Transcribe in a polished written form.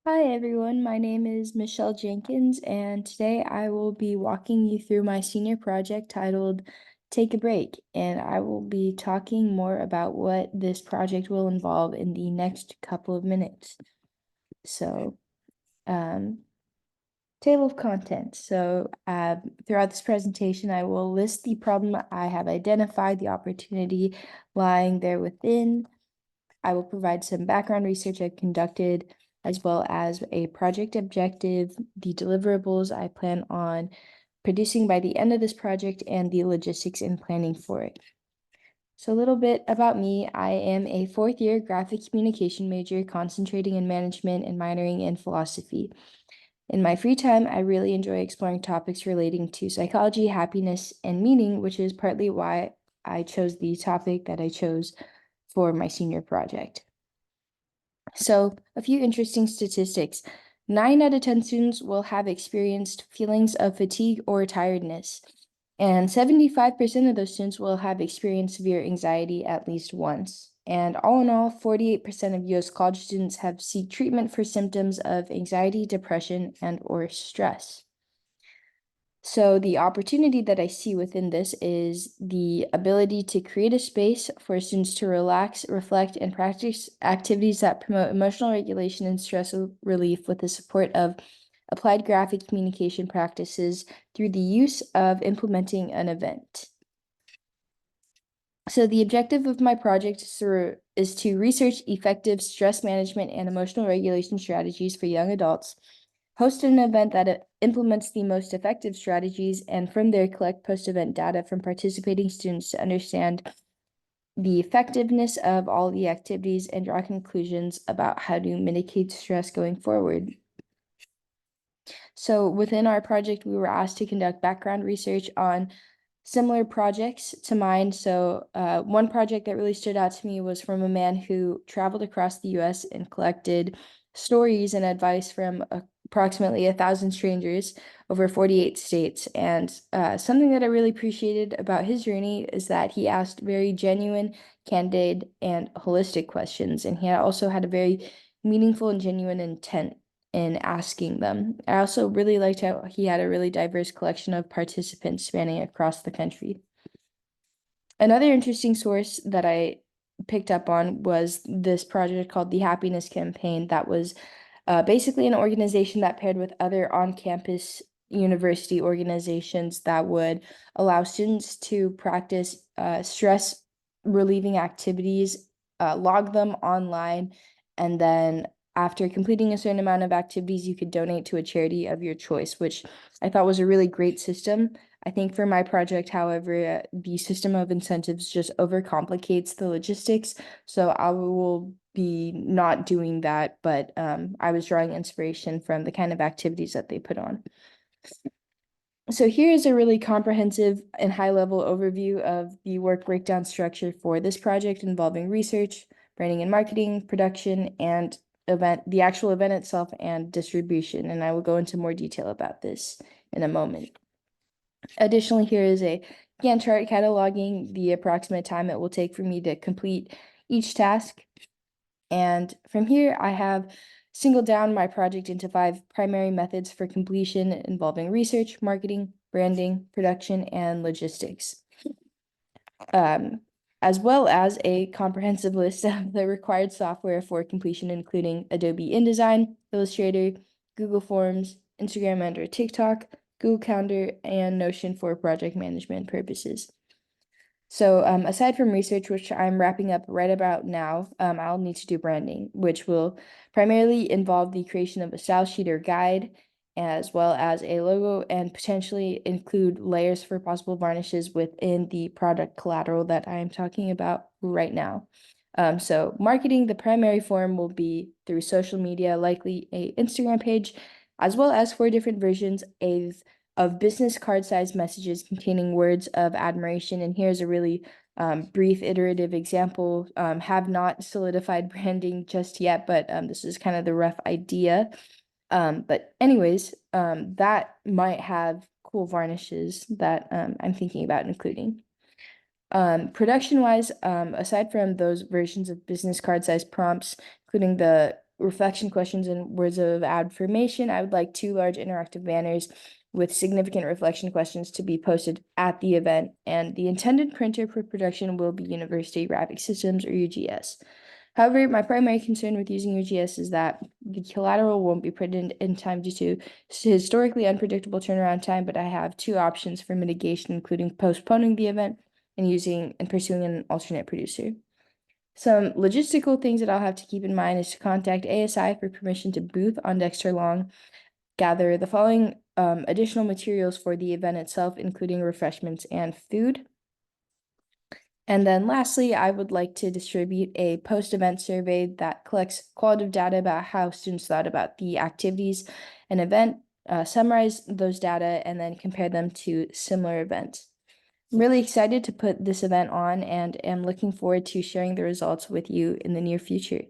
Hi everyone, my name is Michelle Jenkins, and today I will be walking you through my senior project titled Take a Break, and I will be talking more about what this project will involve in the next couple of minutes. So, um, table of contents. Throughout this presentation, I will list the problem I have identified, the opportunity lying there within. I will provide some background research I've conducted, as well as a project objective, the deliverables I plan on producing by the end of this project, and the logistics and planning for it. So a little bit about me. I am a fourth year graphic communication major, concentrating in management and minoring in philosophy. In my free time, I really enjoy exploring topics relating to psychology, happiness, and meaning, which is partly why I chose the topic that I chose for my senior project. So, a few interesting statistics. 9 out of 10 students will have experienced feelings of fatigue or tiredness, and 75% of those students will have experienced severe anxiety at least once. And all in all, 48% of US college students have sought treatment for symptoms of anxiety, depression, and or stress. So the opportunity that I see within this is the ability to create a space for students to relax, reflect, and practice activities that promote emotional regulation and stress relief with the support of applied graphic communication practices through the use of implementing an event. So the objective of my project is to research effective stress management and emotional regulation strategies for young adults, host an event that implements the most effective strategies, and from there collect post-event data from participating students to understand the effectiveness of all the activities and draw conclusions about how to mitigate stress going forward. So within our project, we were asked to conduct background research on similar projects to mine. So one project that really stood out to me was from a man who traveled across the US and collected stories and advice from approximately 1,000 strangers over 48 states. And something that I really appreciated about his journey is that he asked very genuine, candid, and holistic questions. And he also had a very meaningful and genuine intent in asking them. I also really liked how he had a really diverse collection of participants spanning across the country. Another interesting source that I picked up on was this project called the Happiness Campaign, that was basically an organization that paired with other on-campus university organizations that would allow students to practice stress relieving activities, log them online, and then after completing a certain amount of activities, you could donate to a charity of your choice, which I thought was a really great system. I think for my project, however, the system of incentives just overcomplicates the logistics. So I will be not doing that, but I was drawing inspiration from the kind of activities that they put on. So here is a really comprehensive and high-level overview of the work breakdown structure for this project involving research, branding and marketing, production, and the actual event itself and distribution. And I will go into more detail about this in a moment. Additionally, here is a Gantt chart cataloging the approximate time it will take for me to complete each task. And from here, I have singled down my project into 5 primary methods for completion involving research, marketing, branding, production, and logistics, as well as a comprehensive list of the required software for completion, including Adobe InDesign, Illustrator, Google Forms, Instagram and/or TikTok, Google Calendar, and Notion for project management purposes. So aside from research, which I'm wrapping up right about now, I'll need to do branding, which will primarily involve the creation of a style sheet or guide, as well as a logo, and potentially include layers for possible varnishes within the product collateral that I am talking about right now. So marketing, the primary form will be through social media, likely a Instagram page, as well as 4 different versions of business card size messages containing words of admiration. And here's a really brief iterative example. Have not solidified branding just yet, but this is kind of the rough idea. But anyways, that might have cool varnishes that I'm thinking about including. Production wise, aside from those versions of business card size prompts, including the reflection questions and words of affirmation. I would like 2 large interactive banners with significant reflection questions to be posted at the event, and the intended printer for production will be University Graphic Systems, or UGS. However, my primary concern with using UGS is that the collateral won't be printed in time due to historically unpredictable turnaround time, but I have 2 options for mitigation, including postponing the event and pursuing an alternate producer. Some logistical things that I'll have to keep in mind is to contact ASI for permission to booth on Dexter Long, gather the following additional materials for the event itself, including refreshments and food. And then lastly, I would like to distribute a post-event survey that collects qualitative data about how students thought about the activities and event, summarize those data, and then compare them to similar events. I'm really excited to put this event on and am looking forward to sharing the results with you in the near future.